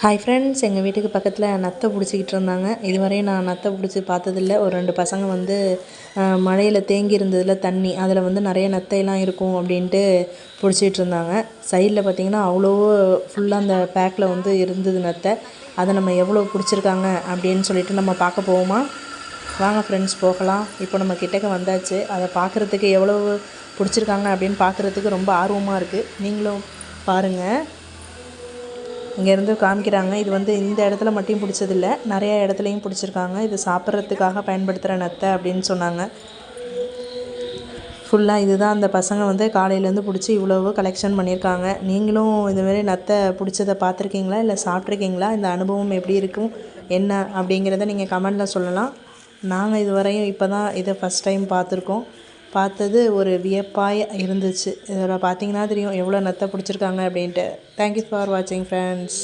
Hi friends, எங்கள் வீட்டுக்கு பக்கத்தில் நத்தை பிடிச்சிக்கிட்டு இருந்தாங்க. இதுவரையும் நான் நத்தை பிடிச்சி பார்த்ததில்ல. ஒரு 2 பசங்க வந்து மழையில் தேங்கி இருந்ததில் தண்ணி அதில் வந்து நிறைய நத்தையெல்லாம் இருக்கும் அப்படின்ட்டு பிடிச்சிக்கிட்டு இருந்தாங்க. சைடில் பார்த்திங்கன்னா அவ்வளோ ஃபுல்லாக அந்த பேக்கில் வந்து இருந்தது நத்தை. அதை நம்ம எவ்வளோ பிடிச்சிருக்காங்க அப்படின்னு சொல்லிட்டு நம்ம பார்க்க போவோமா? வாங்க ஃப்ரெண்ட்ஸ் போகலாம். இப்போ நம்ம கிட்டக்க வந்தாச்சு. அதை பார்க்குறதுக்கு எவ்வளோ பிடிச்சிருக்காங்க அப்படின்னு பார்க்குறதுக்கு ரொம்ப ஆர்வமாக இருக்குது. நீங்களும் பாருங்கள். இங்கேருந்து காமிக்கிறாங்க. இது வந்து இந்த இடத்துல மட்டும் பிடிச்சதில்ல, நிறையா இடத்துலையும் பிடிச்சிருக்காங்க. இது சாப்பிட்றதுக்காக பயன்படுத்துகிற நத்தை அப்படின்னு சொன்னாங்க. ஃபுல்லாக இதுதான் அந்த பசங்க வந்து காலையிலேருந்து பிடிச்சி இவ்வளவு கலெக்ஷன் பண்ணியிருக்காங்க. நீங்களும் இதுமாரி நத்தை பிடிச்சதை பார்த்துருக்கீங்களா, இல்லை சாப்பிட்ருக்கீங்களா? இந்த அனுபவம் எப்படி இருக்கும், என்ன அப்படிங்கிறத நீங்கள் கமெண்டில் சொல்லலாம். நாங்கள் இதுவரையும் இப்போ தான் இதை ஃபஸ்ட் டைம் பார்த்துருக்கோம். பார்த்தது ஒரு வியப்பாக இருந்துச்சு. இதில் பார்த்தீங்கன்னா தெரியும் எவ்வளோ நத்தை பிடிச்சிருக்காங்க அப்படின்ட்டு. தேங்க்யூ ஃபார் வாட்சிங் ஃப்ரெண்ட்ஸ்.